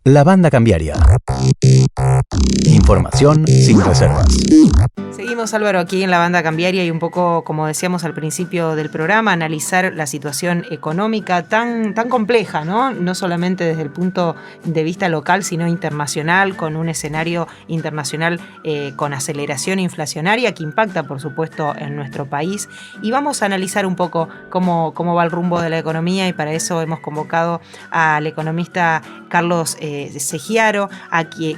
La banda cambiaria. Información sin reservas. Seguimos, Álvaro, aquí en la banda cambiaria y un poco, como decíamos al principio del programa, analizar la situación económica tan compleja, ¿no? No solamente desde el punto de vista local, sino internacional, con un escenario internacional con aceleración inflacionaria que impacta, por supuesto, en nuestro país. Y vamos a analizar un poco cómo va el rumbo de la economía, y para eso hemos convocado al economista Carlos Segiaro,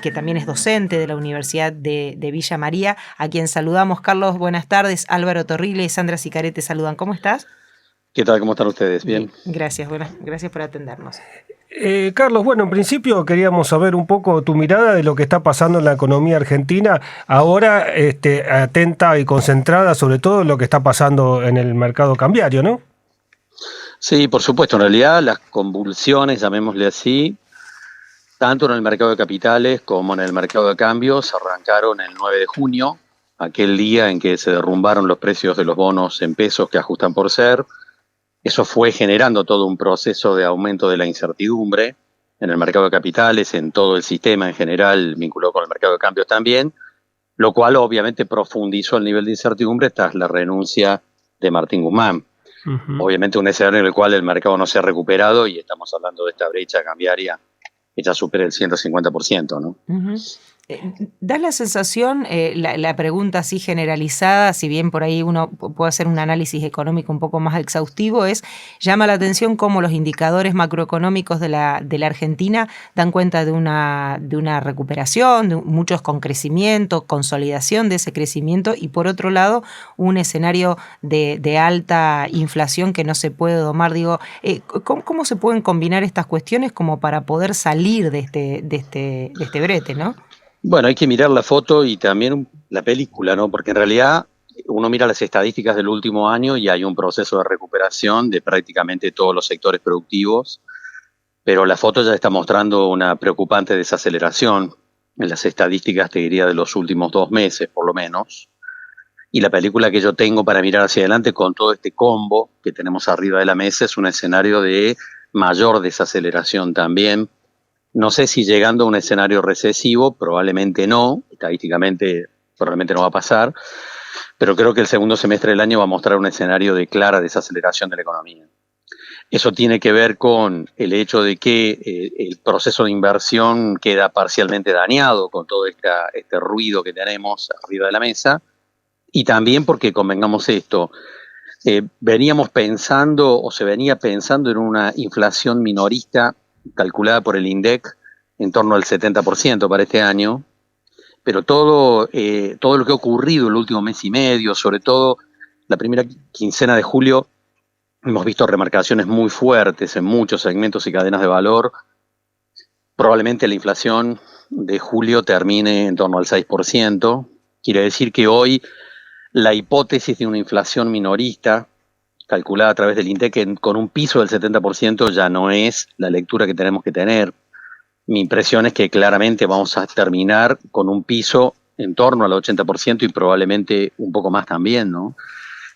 que también es docente de la Universidad de Villa María, a quien saludamos. Carlos, buenas tardes. Álvaro Torrile y Sandra Sicaré te saludan. ¿Cómo estás? ¿Qué tal? ¿Cómo están ustedes? Bien. Gracias, gracias por atendernos. Carlos, bueno, en principio queríamos saber un poco tu mirada de lo que está pasando en la economía argentina, ahora atenta y concentrada sobre todo en lo que está pasando en el mercado cambiario, ¿no? Sí, por supuesto. En realidad las convulsiones, llamémosle así, tanto en el mercado de capitales como en el mercado de cambios, arrancaron el 9 de junio, aquel día en que se derrumbaron los precios de los bonos en pesos que ajustan por ser. Eso fue generando todo un proceso de aumento de la incertidumbre en el mercado de capitales, en todo el sistema en general, vinculado con el mercado de cambios también, lo cual obviamente profundizó el nivel de incertidumbre tras la renuncia de Martín Guzmán. Uh-huh. Obviamente un escenario en el cual el mercado no se ha recuperado y estamos hablando de esta brecha cambiaria que ya supera el 150%, ¿no? Uh-huh. Da la sensación, la pregunta así generalizada, si bien por ahí uno puede hacer un análisis económico un poco más exhaustivo, llama la atención cómo los indicadores macroeconómicos de la Argentina dan cuenta de una recuperación, muchos con crecimiento, consolidación de ese crecimiento, y por otro lado un escenario de alta inflación que no se puede domar. Digo, ¿cómo se pueden combinar estas cuestiones como para poder salir de este brete, ¿no? Bueno, hay que mirar la foto y también la película, ¿no? Porque en realidad uno mira las estadísticas del último año y hay un proceso de recuperación de prácticamente todos los sectores productivos, pero la foto ya está mostrando una preocupante desaceleración en las estadísticas, te diría, de los últimos 2 meses por lo menos. Y la película que yo tengo para mirar hacia adelante con todo este combo que tenemos arriba de la mesa es un escenario de mayor desaceleración también. No sé si llegando a un escenario recesivo, probablemente no, estadísticamente probablemente no va a pasar, pero creo que el segundo semestre del año va a mostrar un escenario de clara desaceleración de la economía. Eso tiene que ver con el hecho de que el proceso de inversión queda parcialmente dañado con todo este ruido que tenemos arriba de la mesa, y también porque, convengamos esto, veníamos pensando o se venía pensando en una inflación minorista calculada por el INDEC en torno al 70% para este año, pero todo lo que ha ocurrido el último mes y medio, sobre todo la primera quincena de julio, hemos visto remarcaciones muy fuertes en muchos segmentos y cadenas de valor. Probablemente la inflación de julio termine en torno al 6%. Quiere decir que hoy la hipótesis de una inflación minorista calculada a través del INDEC con un piso del 70% ya no es la lectura que tenemos que tener. Mi impresión es que claramente vamos a terminar con un piso en torno al 80% y probablemente un poco más también, ¿no?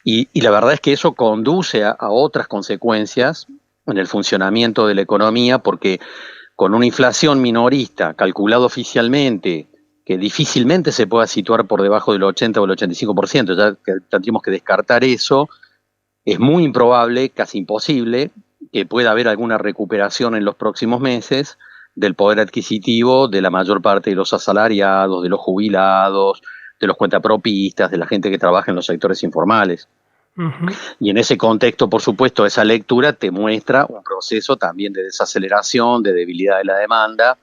Y la verdad es que eso conduce a otras consecuencias en el funcionamiento de la economía, porque con una inflación minorista calculada oficialmente, que difícilmente se pueda situar por debajo del 80 o el 85%, ya que tendríamos que descartar eso, es muy improbable, casi imposible, que pueda haber alguna recuperación en los próximos meses del poder adquisitivo de la mayor parte de los asalariados, de los jubilados, de los cuentapropistas, de la gente que trabaja en los sectores informales. Uh-huh. Y en ese contexto, por supuesto, esa lectura te muestra un proceso también de desaceleración, de debilidad de la demanda,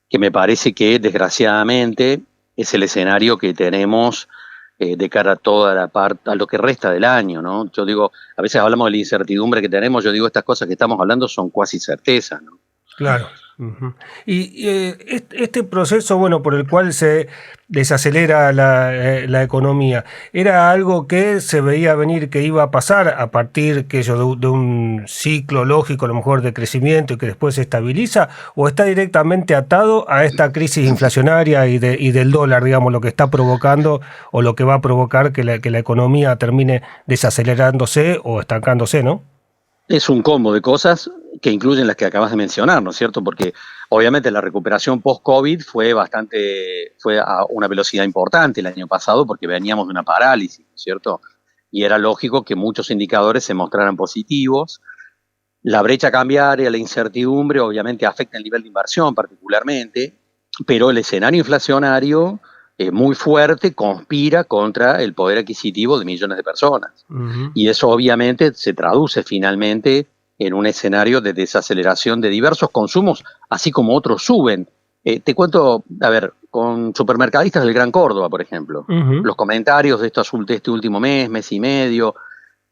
que me parece que desgraciadamente es el escenario que tenemos de cara a toda la parte, a lo que resta del año, ¿no? Yo digo, a veces hablamos de la incertidumbre que tenemos, yo digo, estas cosas que estamos hablando son cuasi certezas, ¿no? Claro. Uh-huh. Y este proceso, bueno, por el cual se desacelera la economía, ¿era algo que se veía venir que iba a pasar a partir de un ciclo lógico, a lo mejor de crecimiento y que después se estabiliza, o está directamente atado a esta crisis inflacionaria y del dólar, digamos, lo que está provocando o lo que va a provocar que la economía termine desacelerándose o estancándose, ¿no? Es un combo de cosas que incluyen las que acabas de mencionar, ¿no es cierto? Porque obviamente la recuperación post-COVID fue a una velocidad importante el año pasado porque veníamos de una parálisis, ¿no es cierto? Y era lógico que muchos indicadores se mostraran positivos. La brecha cambiaria, la incertidumbre, obviamente afecta el nivel de inversión particularmente, pero el escenario inflacionario muy fuerte conspira contra el poder adquisitivo de millones de personas. Ujú. Y eso obviamente se traduce finalmente en un escenario de desaceleración de diversos consumos, así como otros suben. Te cuento, a ver, con supermercadistas del Gran Córdoba, por ejemplo, Ujú. los comentarios de este último mes y medio,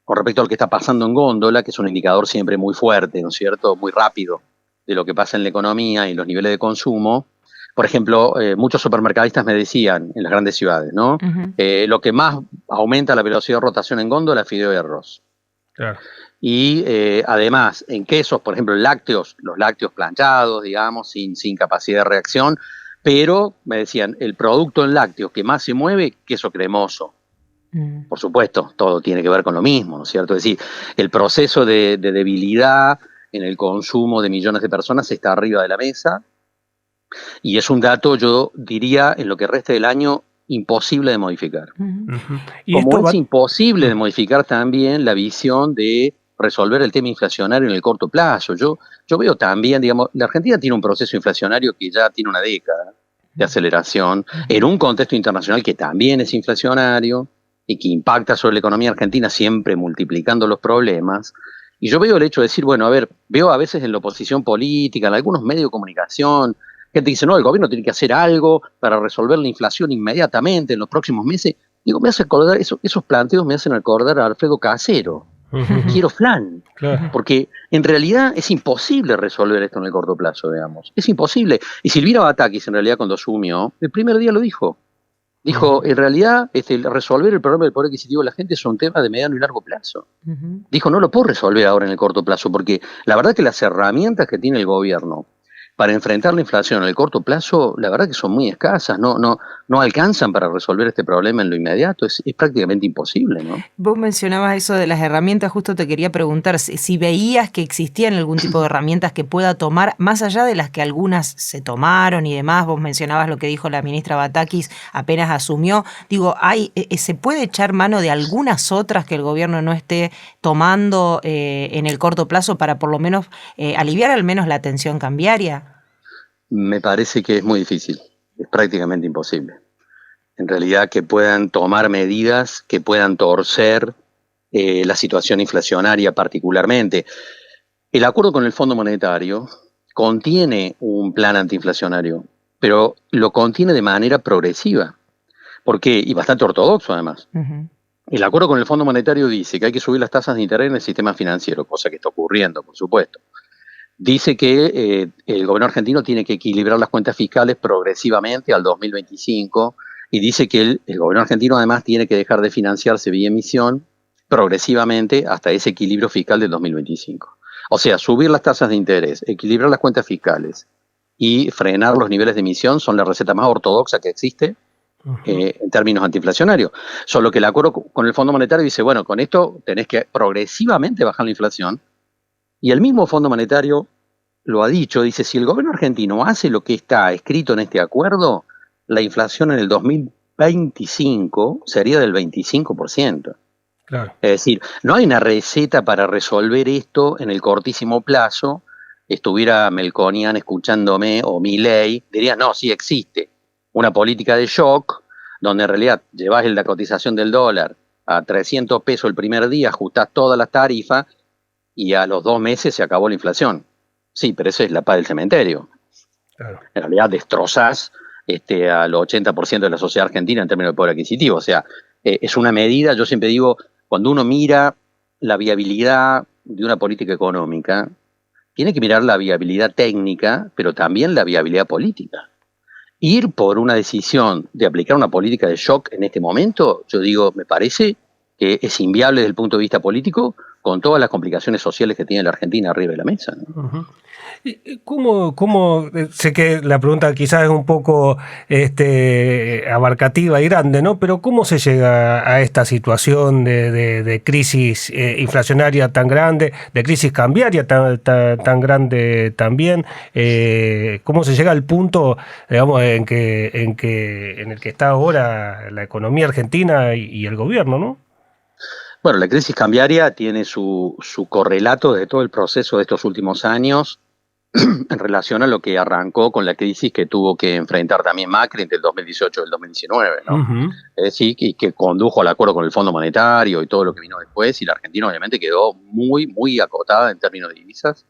con respecto a lo que está pasando en góndola, que es un indicador siempre muy fuerte, ¿no es cierto?, muy rápido de lo que pasa en la economía y los niveles de consumo. Por ejemplo, muchos supermercadistas me decían en las grandes ciudades, ¿no? Ujú. Lo que más aumenta la velocidad de rotación en góndola es fideo y arroz. Claro. Y además, en quesos, por ejemplo, lácteos, los lácteos planchados, digamos, sin capacidad de reacción, pero me decían, el producto en lácteos que más se mueve, queso cremoso. Mm. Por supuesto, todo tiene que ver con lo mismo, ¿no es cierto? Es decir, el proceso de debilidad en el consumo de millones de personas está arriba de la mesa y es un dato, yo diría, en lo que resta del año, imposible de modificar. Ujú. Ujú. Y Como esto es va. imposible de modificar también la visión de resolver el tema inflacionario en el corto plazo. Yo veo también, digamos, la Argentina tiene un proceso inflacionario que ya tiene una década de aceleración, en un contexto internacional que también es inflacionario y que impacta sobre la economía argentina siempre multiplicando los problemas. Y yo veo el hecho de decir, bueno, a ver, veo a veces en la oposición política, en algunos medios de comunicación, gente dice, no, el gobierno tiene que hacer algo para resolver la inflación inmediatamente en los próximos meses. Digo, me hace acordar, esos planteos me hacen acordar a Alfredo Casero. Ujú. Quiero flan. Claro. Porque en realidad es imposible resolver esto en el corto plazo, digamos. Es imposible. Y Silvina Batakis, en realidad, cuando asumió, el primer día lo dijo. Dijo, en realidad, resolver el problema del poder adquisitivo de la gente es un tema de mediano y largo plazo. Ujú. Dijo, no lo puedo resolver ahora en el corto plazo, porque la verdad que las herramientas que tiene el gobierno para enfrentar la inflación en el corto plazo, la verdad que son muy escasas, no alcanzan para resolver este problema en lo inmediato, es prácticamente imposible, ¿no? Vos mencionabas eso de las herramientas, justo te quería preguntar si veías que existían algún tipo de herramientas que pueda tomar, más allá de las que algunas se tomaron y demás. Vos mencionabas lo que dijo la ministra Batakis apenas asumió. Digo, ¿se puede echar mano de algunas otras que el gobierno no esté tomando en el corto plazo para por lo menos aliviar al menos la tensión cambiaria? Me parece que es muy difícil, es prácticamente imposible. En realidad que puedan tomar medidas que puedan torcer la situación inflacionaria particularmente. El acuerdo con el Fondo Monetario contiene un plan antiinflacionario, pero lo contiene de manera progresiva. ¿Por qué? Y bastante ortodoxo además. Uh-huh. El acuerdo con el Fondo Monetario dice que hay que subir las tasas de interés en el sistema financiero, cosa que está ocurriendo, por supuesto. Dice que el gobierno argentino tiene que equilibrar las cuentas fiscales progresivamente al 2025 y dice que el gobierno argentino además tiene que dejar de financiarse vía emisión progresivamente hasta ese equilibrio fiscal del 2025. O sea, subir las tasas de interés, equilibrar las cuentas fiscales y frenar los niveles de emisión son la receta más ortodoxa que existe en términos antiinflacionarios. Solo que el acuerdo con el Fondo Monetario dice, bueno, con esto tenés que progresivamente bajar la inflación. Y el mismo Fondo Monetario lo ha dicho, dice, si el gobierno argentino hace lo que está escrito en este acuerdo, la inflación en el 2025 sería del 25%. Claro. Es decir, no hay una receta para resolver esto en el cortísimo plazo. Estuviera Melconian escuchándome o Milei, diría, no, sí existe una política de shock, donde en realidad llevás la cotización del dólar a 300 pesos el primer día, ajustás todas las tarifas, y a los 2 meses se acabó la inflación. Sí, pero eso es la paz del cementerio. Claro. En realidad destrozás al 80% de la sociedad argentina en términos de poder adquisitivo. O sea, es una medida, yo siempre digo, cuando uno mira la viabilidad de una política económica, tiene que mirar la viabilidad técnica, pero también la viabilidad política. Ir por una decisión de aplicar una política de shock en este momento, yo digo, me parece que es inviable desde el punto de vista político, con todas las complicaciones sociales que tiene la Argentina arriba de la mesa, ¿no? Uh-huh. ¿Cómo, sé que la pregunta quizás es un poco abarcativa y grande, ¿no? Pero ¿cómo se llega a esta situación de crisis inflacionaria tan grande, de crisis cambiaria tan grande también? ¿Cómo se llega al punto, digamos, en el que está ahora la economía argentina y el gobierno, ¿no? Bueno, la crisis cambiaria tiene su correlato de todo el proceso de estos últimos años en relación a lo que arrancó con la crisis que tuvo que enfrentar también Macri entre el 2018 y el 2019, ¿no? Uh-huh. Es decir, que condujo al acuerdo con el Fondo Monetario y todo lo que vino después, y la Argentina obviamente quedó muy, muy acotada en términos de divisas,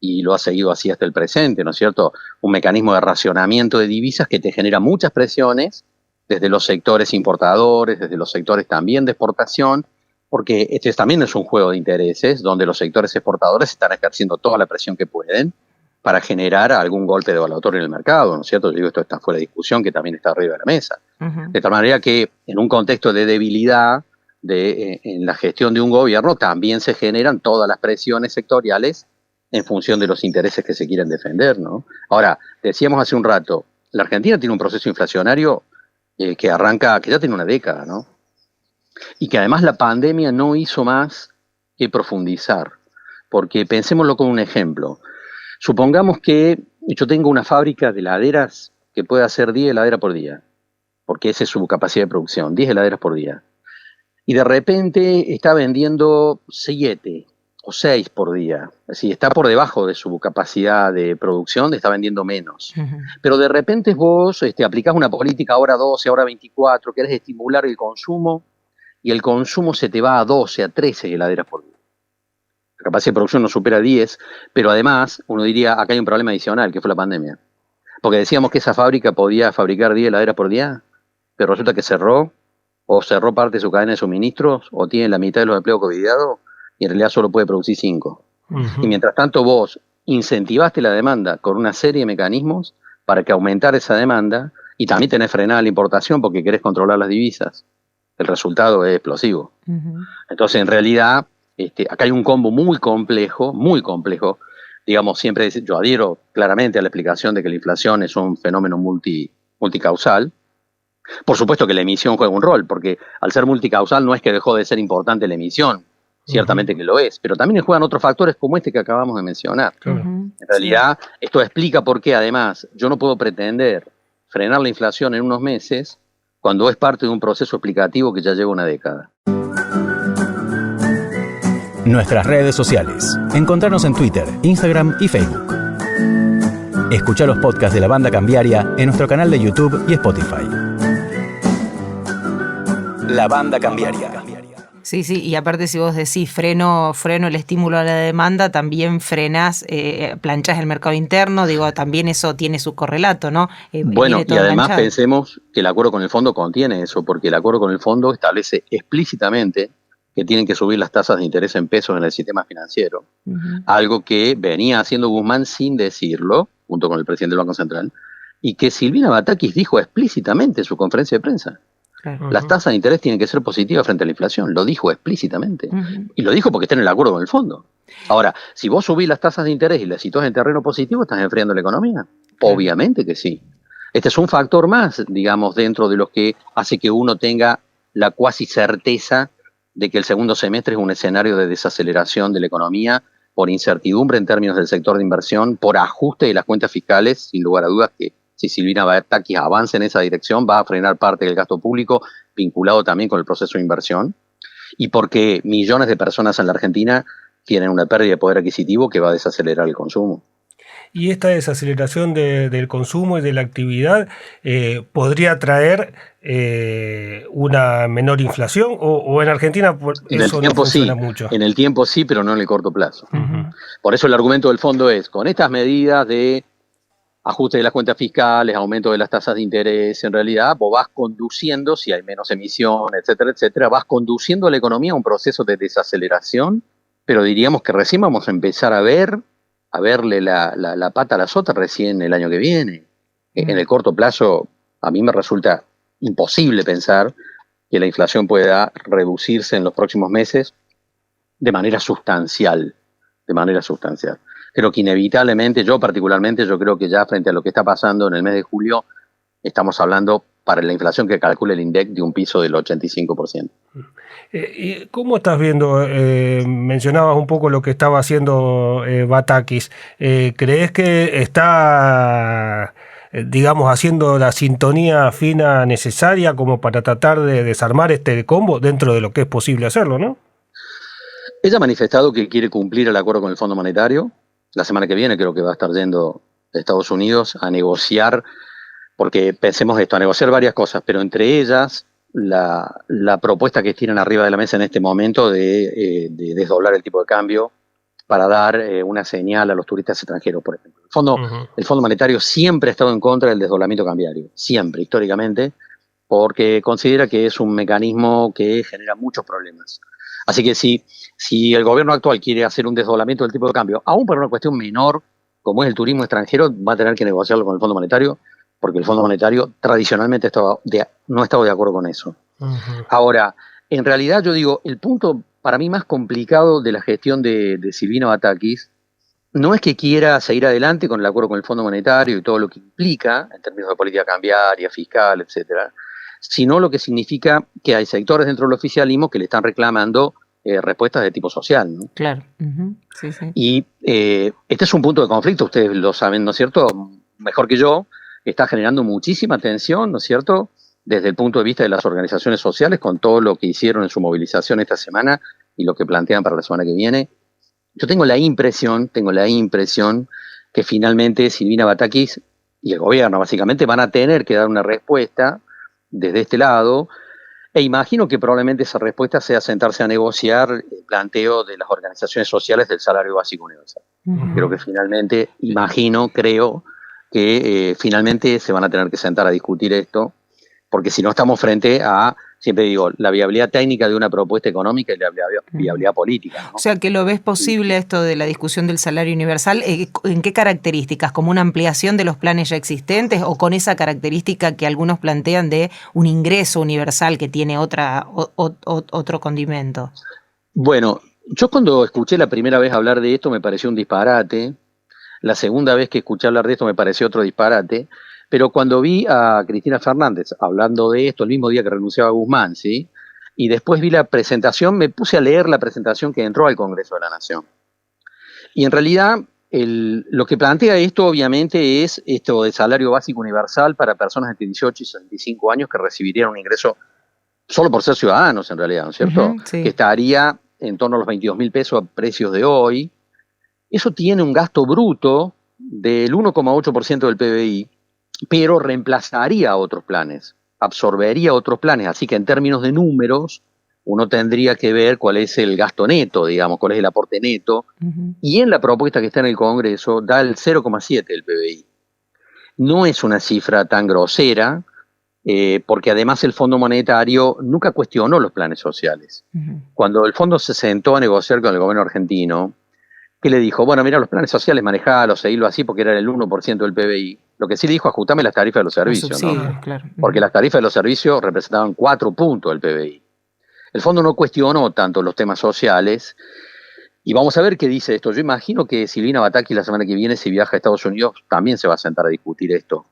y lo ha seguido así hasta el presente, ¿no es cierto? Un mecanismo de racionamiento de divisas que te genera muchas presiones desde los sectores importadores, desde los sectores también de exportación, porque este también es un juego de intereses donde los sectores exportadores están ejerciendo toda la presión que pueden para generar algún golpe devaluatorio en el mercado, ¿no es cierto? Yo digo, esto está fuera de discusión, que también está arriba de la mesa. Uh-huh. De tal manera que en un contexto de debilidad en la gestión de un gobierno también se generan todas las presiones sectoriales en función de los intereses que se quieren defender, ¿no? Ahora, decíamos hace un rato, la Argentina tiene un proceso inflacionario que ya tiene una década, ¿no? Y que además la pandemia no hizo más que profundizar, porque pensémoslo con un ejemplo. Supongamos que yo tengo una fábrica de heladeras que puede hacer 10 heladeras por día, porque esa es su capacidad de producción, 10 heladeras por día. Y de repente está vendiendo 7 o 6 por día. Es decir, está por debajo de su capacidad de producción, está vendiendo menos. Uh-huh. Pero de repente vos aplicás una política ahora 12, ahora 24, querés estimular el consumo, y el consumo se te va a 12, a 13 heladeras por día. La capacidad de producción no supera 10, pero además uno diría, acá hay un problema adicional, que fue la pandemia. Porque decíamos que esa fábrica podía fabricar 10 heladeras por día, pero resulta que cerró, o cerró parte de su cadena de suministros, o tiene la mitad de los empleos covidiados, y en realidad solo puede producir 5. Uh-huh. Y mientras tanto vos incentivaste la demanda con una serie de mecanismos para que aumentara esa demanda, y también tenés frenada la importación porque querés controlar las divisas. El resultado es explosivo. Uh-huh. Entonces, en realidad, acá hay un combo muy complejo, digamos, siempre yo adhiero claramente a la explicación de que la inflación es un fenómeno multicausal. Por supuesto que la emisión juega un rol, porque al ser multicausal no es que dejó de ser importante la emisión, ciertamente que lo es, pero también juegan otros factores como este que acabamos de mencionar. Uh-huh. En realidad, esto explica por qué, además, yo no puedo pretender frenar la inflación en unos meses cuando es parte de un proceso explicativo que ya lleva una década. Nuestras redes sociales. Encontrarnos en Twitter, Instagram y Facebook. Escuchá los podcasts de La Banda Cambiaria en nuestro canal de YouTube y Spotify. La Banda Cambiaria. Sí, y aparte si vos decís freno el estímulo a la demanda, también frenás, planchás el mercado interno, digo, también eso tiene su correlato, ¿no? Bueno, y además pensemos que el acuerdo con el fondo contiene eso, porque el acuerdo con el fondo establece explícitamente que tienen que subir las tasas de interés en pesos en el sistema financiero, uh-huh. Algo que venía haciendo Guzmán sin decirlo, junto con el presidente del Banco Central, y que Silvina Batakis dijo explícitamente en su conferencia de prensa. Uh-huh. Las tasas de interés tienen que ser positivas frente a la inflación, lo dijo explícitamente. Uh-huh. Y lo dijo porque está en el acuerdo con el fondo. Ahora, si vos subís las tasas de interés y las situás en terreno positivo, ¿estás enfriando la economía? Uh-huh. Obviamente que sí. Este es un factor más, digamos, dentro de lo que hace que uno tenga la cuasi certeza de que el segundo semestre es un escenario de desaceleración de la economía por incertidumbre en términos del sector de inversión, por ajuste de las cuentas fiscales, sin lugar a dudas que si Silvina Batakis avanza en esa dirección, va a frenar parte del gasto público, vinculado también con el proceso de inversión, y porque millones de personas en la Argentina tienen una pérdida de poder adquisitivo que va a desacelerar el consumo. Y esta desaceleración del consumo y de la actividad podría traer una menor inflación, o en Argentina eso no funciona mucho. En el tiempo sí, pero no en el corto plazo. Uh-huh. Por eso el argumento del fondo es, con estas medidas de ajuste de las cuentas fiscales, aumento de las tasas de interés, en realidad vos vas conduciendo, si hay menos emisión, etcétera, vas conduciendo a la economía a un proceso de desaceleración, pero diríamos que recién vamos a empezar a verle la pata a la sota recién el año que viene. En el corto plazo, a mí me resulta imposible pensar que la inflación pueda reducirse en los próximos meses de manera sustancial, de manera sustancial. Creo que inevitablemente, yo particularmente, yo creo que ya frente a lo que está pasando en el mes de julio, estamos hablando para la inflación que calcula el INDEC de un piso del 85%. ¿Y cómo estás viendo? Mencionabas un poco lo que estaba haciendo Batakis. ¿Crees que está, digamos, haciendo la sintonía fina necesaria como para tratar de desarmar este combo dentro de lo que es posible hacerlo, ¿no? Ella ha manifestado que quiere cumplir el acuerdo con el Fondo Monetario. La semana que viene creo que va a estar yendo a Estados Unidos a negociar, porque pensemos esto, a negociar varias cosas, pero entre ellas la propuesta que tienen arriba de la mesa en este momento de desdoblar el tipo de cambio para dar una señal a los turistas extranjeros, por ejemplo. El Fondo Monetario siempre ha estado en contra del desdoblamiento cambiario, siempre, históricamente, porque considera que es un mecanismo que genera muchos problemas. Así que si el gobierno actual quiere hacer un desdoblamiento del tipo de cambio, aún por una cuestión menor, como es el turismo extranjero, va a tener que negociarlo con el Fondo Monetario, porque el Fondo Monetario tradicionalmente no ha estado de acuerdo con eso. Ahora, en realidad yo digo, el punto para mí más complicado de la gestión de Silvina Batakis no es que quiera seguir adelante con el acuerdo con el Fondo Monetario y todo lo que implica en términos de política cambiaria, fiscal, etcétera, sino lo que significa que hay sectores dentro del oficialismo que le están reclamando respuestas de tipo social, ¿no? Claro. Sí, sí. Y este es un punto de conflicto, ustedes lo saben, ¿no es cierto?, mejor que yo. Está generando muchísima tensión, ¿no es cierto?, desde el punto de vista de las organizaciones sociales, con todo lo que hicieron en su movilización esta semana y lo que plantean para la semana que viene. Yo tengo la impresión que finalmente Silvina Batakis y el gobierno básicamente van a tener que dar una respuesta desde este lado, e imagino que probablemente esa respuesta sea sentarse a negociar el planteo de las organizaciones sociales del salario básico universal. Creo que finalmente, creo que finalmente se van a tener que sentar a discutir esto, porque si no estamos frente a, siempre digo, la viabilidad técnica de una propuesta económica y la viabilidad política, ¿no? O sea, que lo ves posible esto de la discusión del salario universal, ¿en qué características? ¿Como una ampliación de los planes ya existentes o con esa característica que algunos plantean de un ingreso universal que tiene otro condimento? Bueno, yo cuando escuché la primera vez hablar de esto me pareció un disparate. La segunda vez que escuché hablar de esto me pareció otro disparate, pero cuando vi a Cristina Fernández hablando de esto el mismo día que renunciaba a Guzmán, ¿sí?, y después vi la presentación, me puse a leer la presentación que entró al Congreso de la Nación. Y en realidad lo que plantea esto obviamente es esto de salario básico universal para personas entre 18 y 65 años que recibirían un ingreso solo por ser ciudadanos en realidad, ¿no es cierto?, Sí. Que estaría en torno a los 22.000 pesos a precios de hoy. Eso tiene un gasto bruto del 1,8% del PBI, pero reemplazaría a otros planes, absorbería otros planes, así que en términos de números uno tendría que ver cuál es el gasto neto, digamos, cuál es el aporte neto, y en la propuesta que está en el Congreso da el 0,7 del PBI. No es una cifra tan grosera, porque además el Fondo Monetario nunca cuestionó los planes sociales. Cuando el Fondo se sentó a negociar con el gobierno argentino, que le dijo, bueno, mira, los planes sociales manejalos, seguirlo así porque era el 1% del PBI. Lo que sí le dijo, ajustame las tarifas de los servicios, ¿no? Claro. Porque las tarifas de los servicios representaban 4 puntos del PBI. El fondo no cuestionó tanto los temas sociales, y vamos a ver qué dice esto. Yo imagino que Silvina Batakis la semana que viene, si viaja a Estados Unidos, también se va a sentar a discutir esto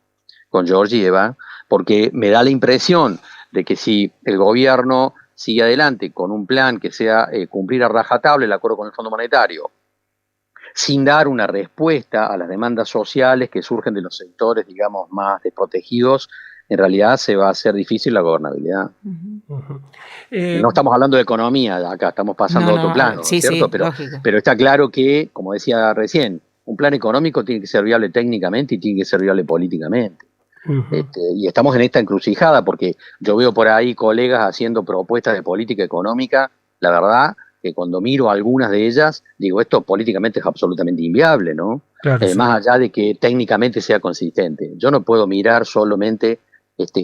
con Georgieva, porque me da la impresión de que si el gobierno sigue adelante con un plan que sea cumplir a rajatabla el acuerdo con el Fondo Monetario, sin dar una respuesta a las demandas sociales que surgen de los sectores, digamos, más desprotegidos, en realidad se va a hacer difícil la gobernabilidad. No estamos hablando de economía, acá estamos pasando a otro plano, sí, ¿cierto? Sí, pero está claro que, como decía recién, un plan económico tiene que ser viable técnicamente y tiene que ser viable políticamente. Y estamos en esta encrucijada porque yo veo por ahí colegas haciendo propuestas de política económica, la verdad que cuando miro algunas de ellas, digo, esto políticamente es absolutamente inviable, ¿no? Claro, sí. Más allá de que técnicamente sea consistente. Yo no puedo mirar solamente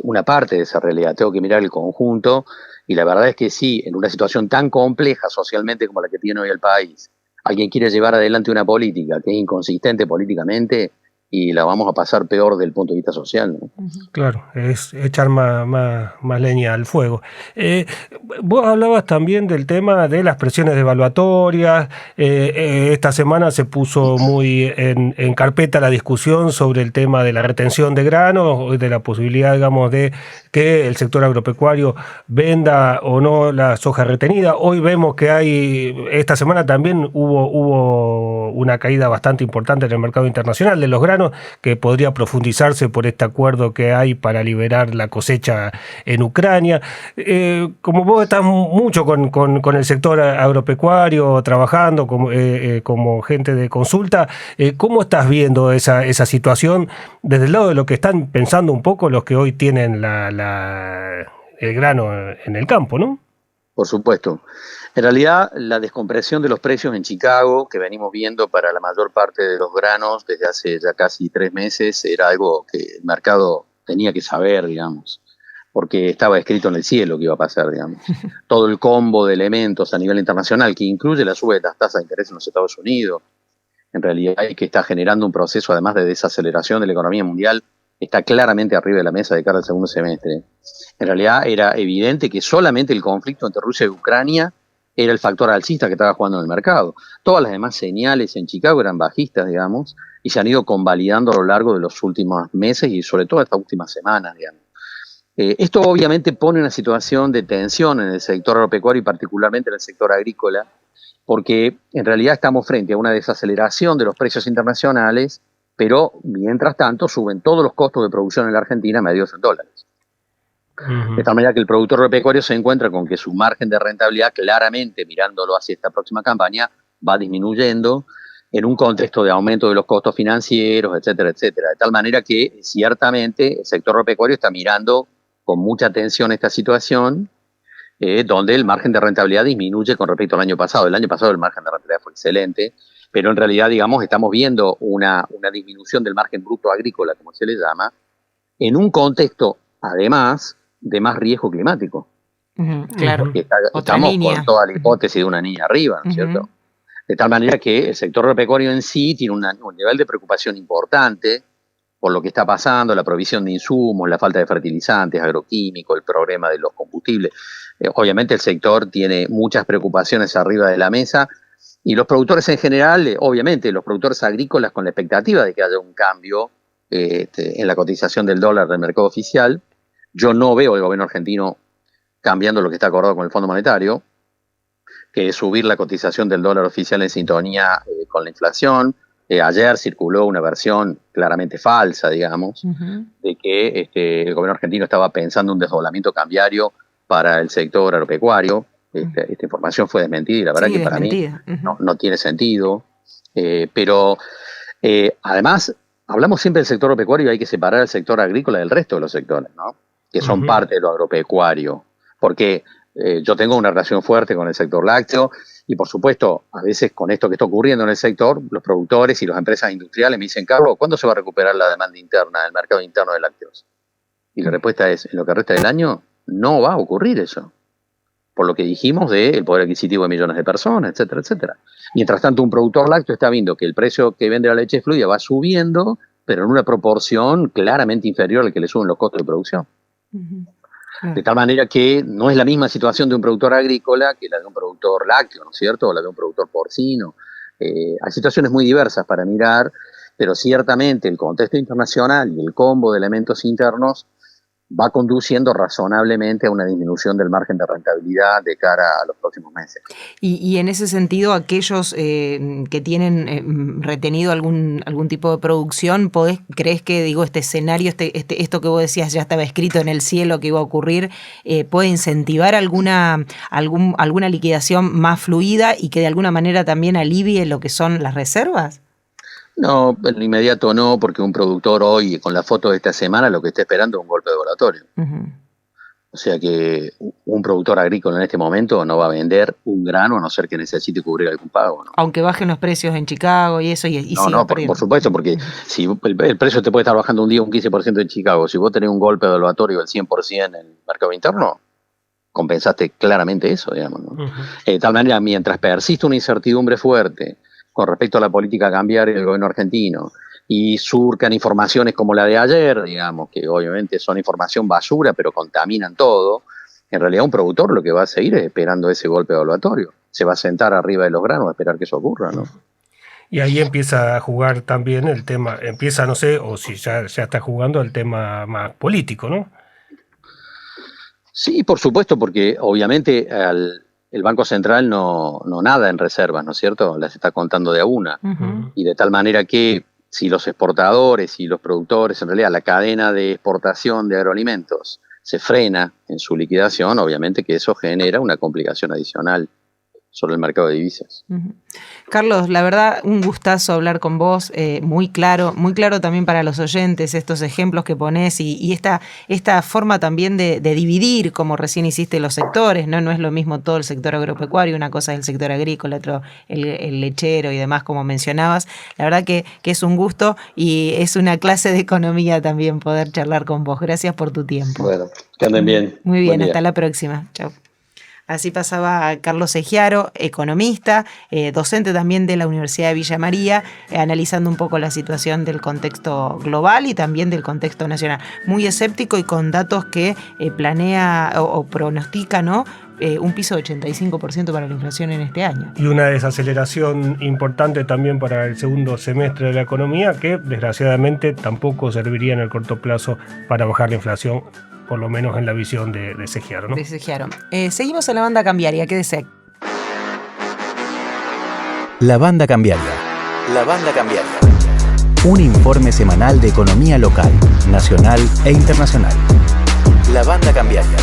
una parte de esa realidad, tengo que mirar el conjunto, y la verdad es que sí, en una situación tan compleja socialmente como la que tiene hoy el país, alguien quiere llevar adelante una política que es inconsistente políticamente, y la vamos a pasar peor desde el punto de vista social, ¿no? Claro, es echar más leña al fuego. Vos hablabas también del tema de las presiones devaluatorias. Esta semana se puso muy en carpeta la discusión sobre el tema de la retención de granos, de la posibilidad, digamos, de que el sector agropecuario venda o no la soja retenida. Hoy vemos que esta semana también hubo una caída bastante importante en el mercado internacional de los granos, que podría profundizarse por este acuerdo que hay para liberar la cosecha en Ucrania. Como vos estás mucho con el sector agropecuario, trabajando como gente de consulta, ¿cómo estás viendo esa situación desde el lado de lo que están pensando un poco los que hoy tienen el grano en el campo, ¿no? Por supuesto. En realidad, la descompresión de los precios en Chicago, que venimos viendo para la mayor parte de los granos desde hace ya casi 3 meses, era algo que el mercado tenía que saber, digamos, porque estaba escrito en el cielo que iba a pasar, digamos. Todo el combo de elementos a nivel internacional, que incluye la suba de las tasas de interés en los Estados Unidos, en realidad, que está generando un proceso, además de desaceleración de la economía mundial, está claramente arriba de la mesa de cara al segundo semestre. En realidad, era evidente que solamente el conflicto entre Rusia y Ucrania era el factor alcista que estaba jugando en el mercado. Todas las demás señales en Chicago eran bajistas, digamos, y se han ido convalidando a lo largo de los últimos meses y sobre todo estas últimas semanas, digamos. Esto obviamente pone una situación de tensión en el sector agropecuario y particularmente en el sector agrícola, porque en realidad estamos frente a una desaceleración de los precios internacionales, pero mientras tanto suben todos los costos de producción en la Argentina medidos en dólares. De tal manera que el productor agropecuario se encuentra con que su margen de rentabilidad, claramente mirándolo hacia esta próxima campaña, va disminuyendo en un contexto de aumento de los costos financieros, etcétera, etcétera. De tal manera que ciertamente el sector agropecuario está mirando con mucha atención esta situación, donde el margen de rentabilidad disminuye con respecto al año pasado. El año pasado el margen de rentabilidad fue excelente, pero en realidad, digamos, estamos viendo una disminución del margen bruto agrícola, como se le llama, en un contexto, además, de más riesgo climático. Claro. Estamos con toda la hipótesis de una niña arriba, ¿no es cierto? De tal manera que el sector agropecuario en sí tiene un nivel de preocupación importante por lo que está pasando, la provisión de insumos, la falta de fertilizantes, agroquímicos, el problema de los combustibles. Obviamente el sector tiene muchas preocupaciones arriba de la mesa y los productores en general, obviamente los productores agrícolas con la expectativa de que haya un cambio en la cotización del dólar del mercado oficial. Yo no veo el gobierno argentino cambiando lo que está acordado con el Fondo Monetario, que es subir la cotización del dólar oficial en sintonía con la inflación. Ayer circuló una versión claramente falsa, digamos, de que el gobierno argentino estaba pensando un desdoblamiento cambiario para el sector agropecuario. Esta información fue desmentida y la verdad que para mí no tiene sentido. Pero además, hablamos siempre del sector agropecuario y hay que separar el sector agrícola del resto de los sectores, ¿no? Que son parte de lo agropecuario. Porque yo tengo una relación fuerte con el sector lácteo y, por supuesto, a veces con esto que está ocurriendo en el sector, los productores y las empresas industriales me dicen, Carlos, ¿cuándo se va a recuperar la demanda interna, el mercado interno de lácteos? Y la respuesta es, en lo que resta del año, no va a ocurrir eso. Por lo que dijimos del poder adquisitivo de millones de personas, etcétera, etcétera. Mientras tanto, un productor lácteo está viendo que el precio que vende la leche fluida va subiendo, pero en una proporción claramente inferior al que le suben los costos de producción. De tal manera que no es la misma situación de un productor agrícola que la de un productor lácteo, ¿no es cierto? O la de un productor porcino. Hay situaciones muy diversas para mirar, pero ciertamente el contexto internacional y el combo de elementos internos va conduciendo razonablemente a una disminución del margen de rentabilidad de cara a los próximos meses. Y en ese sentido, aquellos que tienen retenido algún tipo de producción, ¿crees que este escenario, esto que vos decías ya estaba escrito en el cielo que iba a ocurrir, puede incentivar alguna liquidación más fluida y que de alguna manera también alivie lo que son las reservas? No, en lo inmediato no, porque un productor hoy, con la foto de esta semana, lo que está esperando es un golpe devaluatorio. O sea que un productor agrícola en este momento no va a vender un grano a no ser que necesite cubrir algún pago, ¿no? Aunque bajen los precios en Chicago y eso, y no, por supuesto, porque si el precio te puede estar bajando un día un 15% en Chicago, si vos tenés un golpe devaluatorio del 100% en el mercado interno, compensaste claramente eso, digamos, ¿no? De tal manera, mientras persiste una incertidumbre fuerte con respecto a la política cambiaria del gobierno argentino y surcan informaciones como la de ayer, digamos, que obviamente son información basura, pero contaminan todo, en realidad un productor lo que va a seguir es esperando ese golpe evaluatorio. Se va a sentar arriba de los granos a esperar que eso ocurra, ¿no? Y ahí empieza a jugar también el tema, no sé, o si ya está jugando el tema más político, ¿no? Sí, por supuesto, porque obviamente el Banco Central no nada en reservas, ¿no es cierto? Las está contando de a una. Uh-huh. Y de tal manera que si los exportadores y los productores, en realidad la cadena de exportación de agroalimentos se frena en su liquidación, obviamente que eso genera una complicación adicional sobre el mercado de divisas. Uh-huh. Carlos, la verdad, un gustazo hablar con vos, muy claro también para los oyentes, estos ejemplos que ponés y esta forma también de dividir, como recién hiciste, los sectores, ¿no? No es lo mismo todo el sector agropecuario, una cosa es el sector agrícola, otro el lechero y demás, como mencionabas. La verdad que es un gusto y es una clase de economía también poder charlar con vos. Gracias por tu tiempo. Bueno, que anden bien. Muy bien, hasta la próxima. Chao. Así pasaba Carlos Egiaro, economista, docente también de la Universidad de Villa María, analizando un poco la situación del contexto global y también del contexto nacional. Muy escéptico y con datos que planea o pronostica, ¿no? Un piso de 85% para la inflación en este año. Y una desaceleración importante también para el segundo semestre de la economía, que desgraciadamente tampoco serviría en el corto plazo para bajar la inflación, por lo menos en la visión de Segiaro, ¿no? De Segiaro. Seguimos en la banda cambiaria, quédese. La banda cambiaria. La banda cambiaria. Un informe semanal de economía local, nacional e internacional. La banda cambiaria.